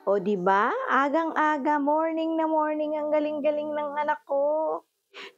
O 'di ba, agang-aga, morning na morning, ang galing-galing ng anak ko.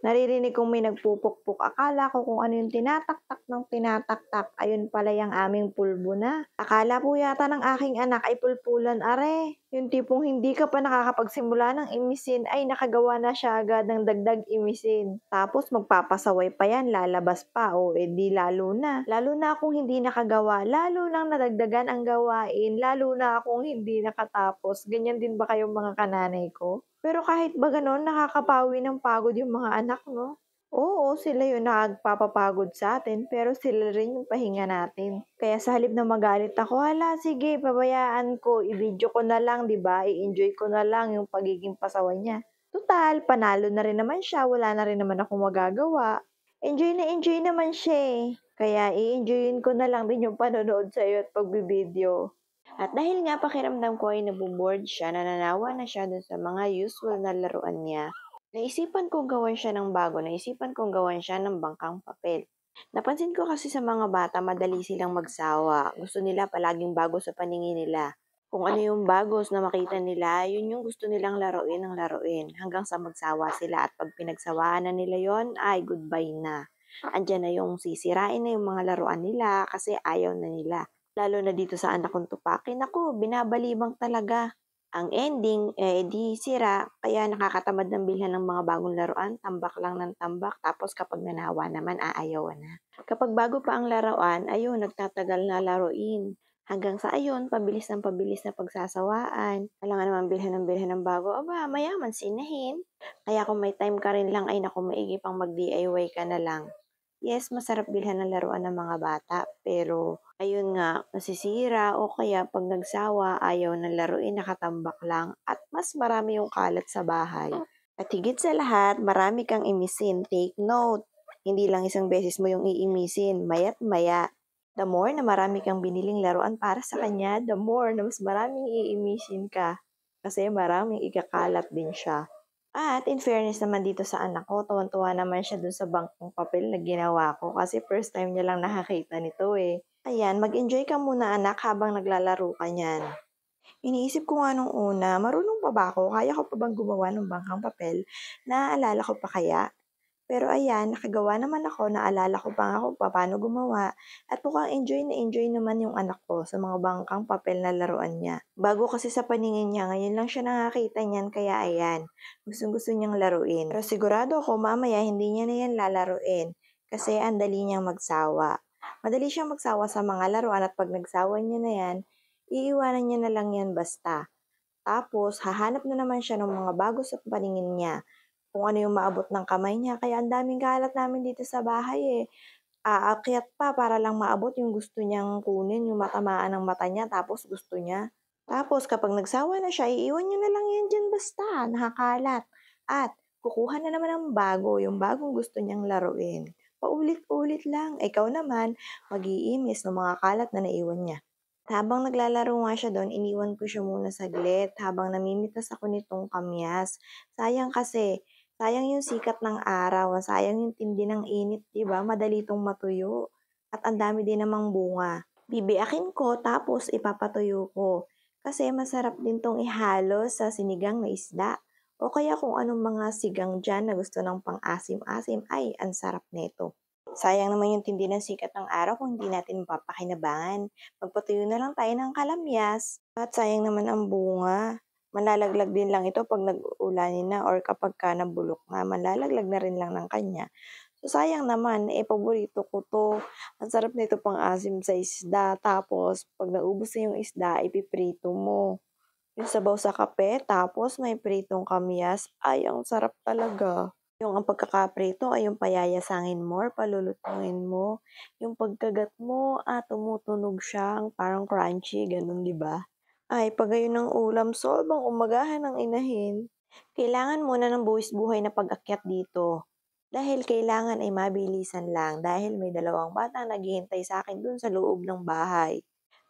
Naririnig kong may nagpupukpok, akala ko kung ano yung tinataktak ng tinataktak, ayun pala yung aming pulbo na. Akala po yata ng aking anak ay pulpulan are, yung tipong hindi ka pa nakakapagsimula ng imisin ay nakagawa na siya agad ng dagdag imisin. Tapos magpapasaway pa yan, lalabas pa, o edi lalo na. Lalo na akong hindi nakagawa, lalo nang nadagdagan ang gawain, lalo na akong hindi nakatapos. Ganyan din ba kayong mga kananay ko? Pero kahit ba gano'n nakakapawi ng pagod yung mga anak 'no? Oo, sila yung nagpapapagod sa'tin, pero sila rin yung pahinga natin. Kaya sa halip na magalit ako, hala sige pabayaan ko, i-video ko na lang 'di ba, i-enjoy ko na lang yung pagiging pasaway niya. Tutal panalo na rin naman siya, wala na rin naman akong magagawa. Enjoy na enjoy naman siya, eh. Kaya i-enjoyin ko na lang din yung panonood sa'yo at pagbibideo. At dahil nga pakiramdam ko ay nabobored siya, nananawa na siya dun sa mga usual na laruan niya, naisipan kong gawan siya ng bago, naisipan kong gawan siya ng bangkang papel. Napansin ko kasi sa mga bata, madali silang magsawa. Gusto nila palaging bago sa paningin nila. Kung ano yung bagos na makita nila, yun yung gusto nilang laruin ng laruin. Hanggang sa magsawa sila at pag pinagsawaan na nila yon ay goodbye na. Andiyan na yung sisirain na yung mga laruan nila kasi ayaw na nila. Lalo na dito sa anak kong tupakin, naku, binabalibang talaga. Ang ending, di sira, kaya nakakatamad ng bilhan ng mga bagong laruan, tambak lang ng tambak, tapos kapag nanawa naman, aayawan na. Kapag bago pa ang laruan, ayun, nagtatagal na laruin. Hanggang sa ayun, pabilis na pagsasawaan. Kailangan naman bilhan ng bago, aba, mayaman sinahin. Kaya kung may time ka rin lang, ay naku, maigi pang mag-DIY ka na lang. Yes, masarap bilhan ng laruan ng mga bata, pero ayun nga, nasisira o kaya 'pag nagsawa ayaw ng laruin, nakatambak lang at mas marami yung kalat sa bahay. At higit sa lahat, marami kang imisin. Take note, hindi lang isang beses mo yung iimisin, maya't maya. The more na marami kang biniling laruan para sa kanya, the more na mas maraming iimisin ka. Kasi maraming ikakalat din siya. At in fairness naman dito sa anak ko, tuwang-tuwa naman siya dun sa bangkong papel na ginawa ko kasi first time niya lang nakakita nito eh. Ayan, mag-enjoy ka muna anak habang naglalaro ka niyan. Iniisip ko nga nung una, marunong pa ba ako? Kaya ko pa bang gumawa ng bangkang papel? Naaalala ko pa kaya? Pero ayan, nakagawa naman ako, naalala ko pa nga kung paano gumawa, at mukhang enjoy na enjoy naman yung anak ko sa mga bangkang papel na laruan niya. Bago kasi sa paningin niya, ngayon lang siya nakakita niyan, kaya ayan, gustong-gusto niyang laruin. Pero sigurado ako mamaya hindi niya na yan lalaruin, kasi ang dali niyang magsawa. Madali siyang magsawa sa mga laruan at pag nagsawa niya na yan, iiwanan niya na lang yan basta. Tapos, hahanap na naman siya ng mga bago sa paningin niya kung ano yung maabot ng kamay niya. Kaya ang daming kalat namin dito sa bahay eh. Aakyat pa para lang maabot yung gusto niyang kunin, yung matamaan ng mata niya, tapos gusto niya. Tapos kapag nagsawa na siya, iiwan niya na lang yan dyan basta, nakakalat. At kukuha na naman ng bago, yung bagong gusto niyang laruin. Paulit-ulit lang. Ikaw naman, mag-iimis ng mga kalat na naiwan niya. Habang naglalaro nga siya do'n, iniwan ko siya muna saglit habang namimitas ako nitong kamyas. Sayang kasi, sayang yung sikat ng araw, sayang yung tindi ng init, 'di ba? Madali 'tong matuyo at ang dami din namang bunga. Bibiyakin ko tapos ipapatuyo ko. Kasi masarap din 'tong ihalo sa sinigang na isda o kaya kung anong mga sigang diyan na gusto ng pang-asim-asim, ay ang sarap nito. Sayang naman yung tindi ng sikat ng araw kung hindi natin mapapakinabangan. Magpatuyo na lang tayo ng kalamyas at sayang naman ang bunga. Malalaglag din lang ito 'pag nag-uulanin na or kapagka nabulok na, malalaglag na rin lang ng kanya. So, sayang naman, eh, paborito ko 'to. Ang sarap nito pang-asim sa isda, tapos 'pag naubos na yung isda, ipiprito mo. Yung sabaw sa kape, tapos may pritong kamyas, ay ang sarap talaga. Yung ang pagkakaprito ay yung payayasangin mo or palulutungin mo. Yung pagkagat mo, tumutunog siya, ang parang crunchy, ganun, 'di ba? Ay, 'pag gayon ang ulam, sobrang umagahan ng inahin. Kailangan muna ng buwis-buhay na pag-akyat dito. Dahil kailangan ay mabilisan lang dahil may dalawang batang naghihintay sa akin dun sa loob ng bahay.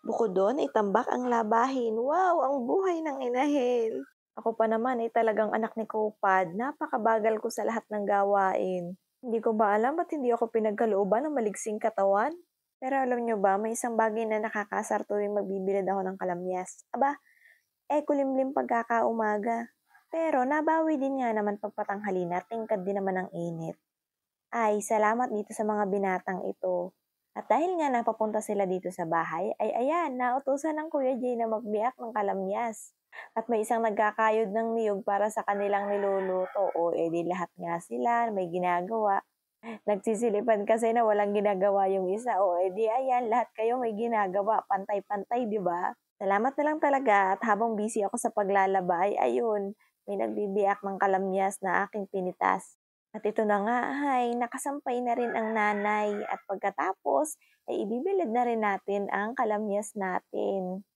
Bukod do'n ay tambak ang labahin. Wow, ang buhay ng inahin! Ako pa naman ay talagang anak ni Kopad, napakabagal ko sa lahat ng gawain. Hindi ko ba alam ba't hindi ako pinagkalooban ng maligsing katawan? Pero alam niyo ba, may isang bagay na nakakasar tuwing magbibilad ako ng kalamyas. Aba, kulimlim pagkakaumaga. Pero nabawi din nga naman pagpatanghali na tingkad din naman ang init. Ay, salamat dito sa mga binatang ito. At dahil nga napapunta sila dito sa bahay, ay ayan, nautusan ng Kuya Jay na magbiyak ng kalamyas. At may isang nagkakayod ng niyog para sa kanilang niluluto. O edi lahat nga sila, may ginagawa. Nagsisilipan kasi na walang ginagawa yung isa. O edi ayan, lahat kayo may ginagawa. Pantay-pantay, di ba? Salamat na lang talaga at habang busy ako sa paglalaba ay ayun, may nagbibiyak ng kalamyas na aking pinitas. At ito na nga ay nakasampay na rin ang nanay at pagkatapos ay ibibilad na rin natin ang kalamyas natin.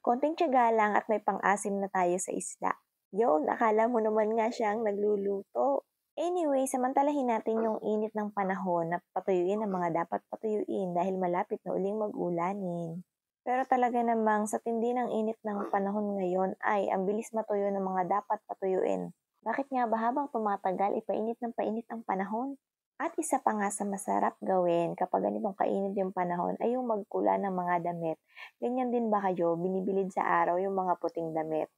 Konting tiyaga lang at may pang-asim na tayo sa isda. Yun, akala mo naman nga siyang nagluluto. Anyway, samantalahin natin yung init ng panahon na patuyuin ang mga dapat patuyuin dahil malapit na uling mag-ulanin. Pero talaga namang sa tindi ng init ng panahon ngayon ay ang bilis matuyo ng mga dapat patuyuin. Bakit nga ba habang tumatagal, ipainit ng painit ang panahon? At isa pa nga sa masarap gawin kapag ganitong kainit yung panahon ay yung magkula ng mga damit. Ganyan din ba kayo? Binibilid sa araw yung mga puting damit.